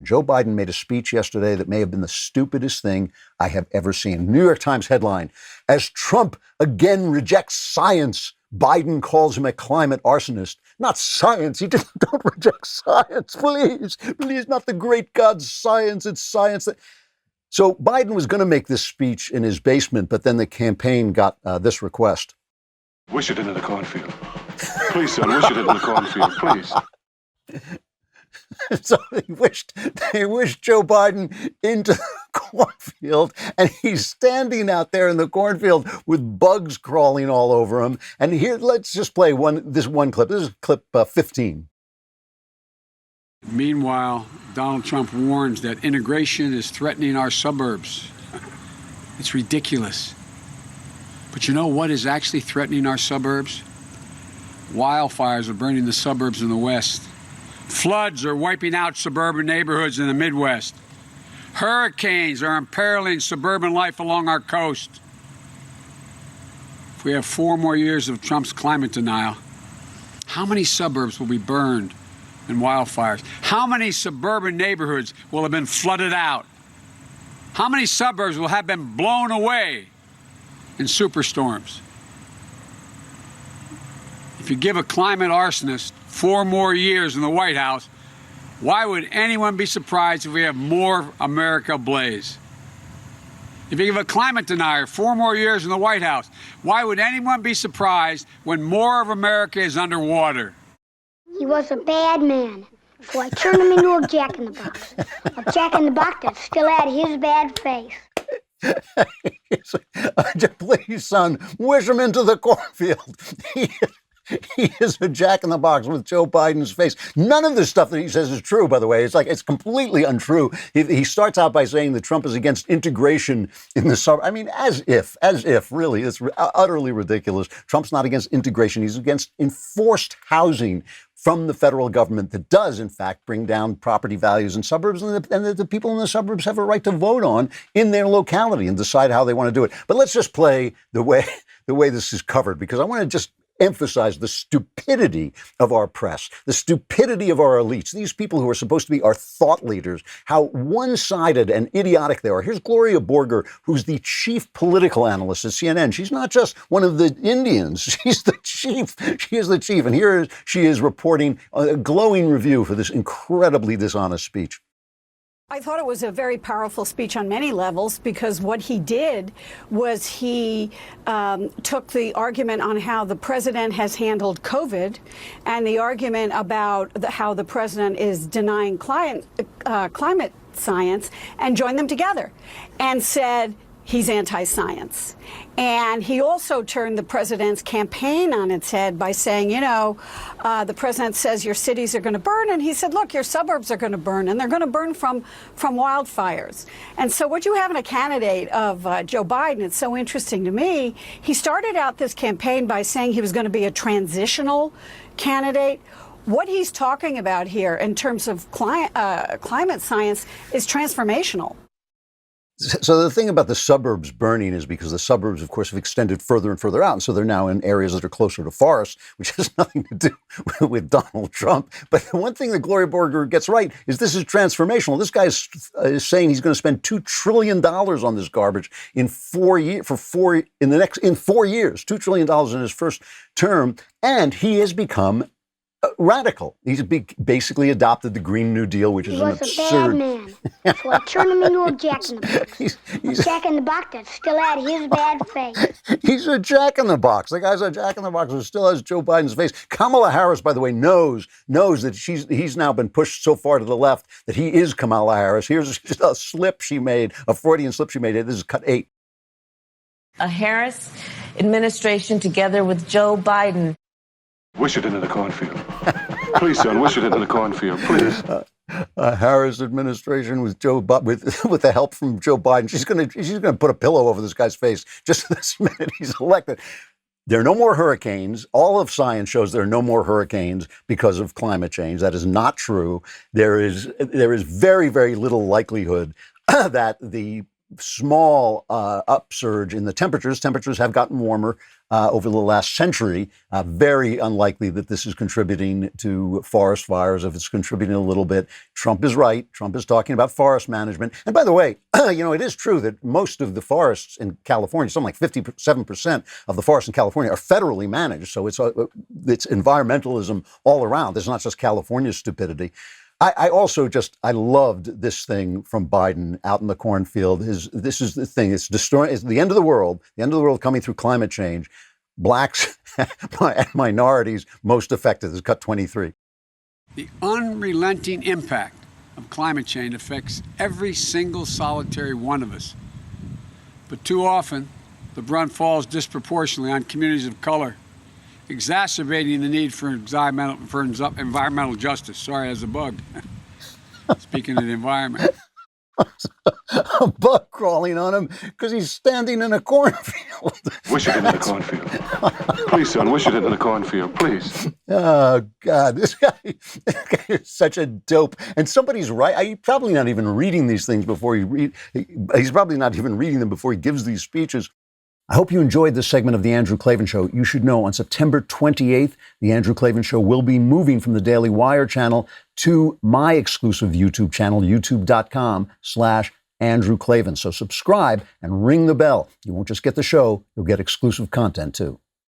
Joe Biden made a speech yesterday that may have been the stupidest thing I have ever seen. New York Times headline: as Trump again rejects science, Biden calls him a climate arsonist. Not science. Don't reject science, please. Please, not the great God's science. It's science. So Biden was going to make this speech in his basement, but then the campaign got this request. Wish it into the cornfield. Please, son, wish it into the cornfield, please. So they wished Joe Biden into the cornfield, and he's standing out there in the cornfield with bugs crawling all over him. And here, let's just play this one clip. This is clip 15. Meanwhile, Donald Trump warns that integration is threatening our suburbs. It's ridiculous. But you know what is actually threatening our suburbs? Wildfires are burning the suburbs in the West. Floods are wiping out suburban neighborhoods in the Midwest. Hurricanes are imperiling suburban life along our coast. If we have 4 more years of Trump's climate denial, how many suburbs will be burned in wildfires? How many suburban neighborhoods will have been flooded out? How many suburbs will have been blown away in superstorms? If you give a climate arsonist 4 more years in the White House, why would anyone be surprised if we have more America ablaze? If you give a climate denier 4 more years in the White House, why would anyone be surprised when more of America is underwater? He was a bad man, so I turned him into a jack-in-the-box. A jack-in-the-box that still had his bad face. Please, son, wish him into the cornfield. He is a jack-in-the-box with Joe Biden's face. None of this stuff that he says is true, by the way. It's completely untrue. He starts out by saying that Trump is against integration in the suburbs. I mean, as if, really. It's utterly ridiculous. Trump's not against integration. He's against enforced housing from the federal government that does, in fact, bring down property values in suburbs, and the people in the suburbs have a right to vote on in their locality and decide how they want to do it. But let's just play the way this is covered, because I want to just emphasize the stupidity of our press, the stupidity of our elites, these people who are supposed to be our thought leaders, how one-sided and idiotic they are. Here's Gloria Borger, who's the chief political analyst at CNN. She's not just one of the Indians. She's the chief. She is the chief. And here she is reporting a glowing review for this incredibly dishonest speech. I thought it was a very powerful speech on many levels, because what he did was he took the argument on how the president has handled COVID and the argument about how the president is denying climate science and joined them together and said he's anti-science. And he also turned the president's campaign on its head by saying, the president says your cities are going to burn. And he said, look, your suburbs are going to burn, and they're going to burn from wildfires. And so what you have in a candidate of Joe Biden, it's so interesting to me. He started out this campaign by saying he was going to be a transitional candidate. What he's talking about here in terms of climate science is transformational. So the thing about the suburbs burning is because the suburbs, of course, have extended further and further out. And so they're now in areas that are closer to forests, which has nothing to do with Donald Trump. But the one thing that Gloria Borger gets right is this is transformational. This guy is saying he's going to spend $2 trillion on this garbage in 4 years, in 4 years, $2 trillion in his first term. And he has become radical. He's basically adopted the Green New Deal, which is an absurd... He was a bad man, so I turned him into a jack-in-the-box. A jack-in-the-box that still had his bad face. He's a jack-in-the-box. The guy's a jack-in-the-box who still has Joe Biden's face. Kamala Harris, by the way, knows that he's now been pushed so far to the left that he is Kamala Harris. Here's just a slip she made, a Freudian slip she made. This is cut 8. A Harris administration together with Joe Biden. Wish it into the cornfield. Please, son, wish it into the cornfield, please. A Harris administration with with the help from Joe Biden. She's gonna put a pillow over this guy's face just this minute he's elected. There are no more hurricanes. All of science shows there are no more hurricanes because of climate change. That is not true. There is very, very little likelihood that the small upsurge in the temperatures have gotten warmer over the last century. Very unlikely that this is contributing to forest fires. If it's contributing a little bit, Trump is right. Trump is talking about forest management. And by the way, it is true that most of the forests in California, something like 57% of the forests in California are federally managed. So it's environmentalism all around. It's not just California's stupidity. I loved this thing from Biden out in the cornfield. This is the thing. It's the end of the world. The end of the world coming through climate change. Blacks and minorities most affected. This is cut 23. The unrelenting impact of climate change affects every single solitary one of us. But too often, the brunt falls disproportionately on communities of color, exacerbating the need for environmental justice. Sorry, as a bug. Speaking of the environment. A bug crawling on him because he's standing in a cornfield. Wish it into the cornfield. Please, son, wish it into the cornfield, please. Oh, God, this guy is such a dope. And somebody's right. He's probably not even reading these things before he's probably not even reading them before he gives these speeches. I hope you enjoyed this segment of The Andrew Klavan Show. You should know on September 28th, The Andrew Klavan Show will be moving from the Daily Wire channel to my exclusive YouTube channel, youtube.com/Andrew Klavan. So subscribe and ring the bell. You won't just get the show, you'll get exclusive content too.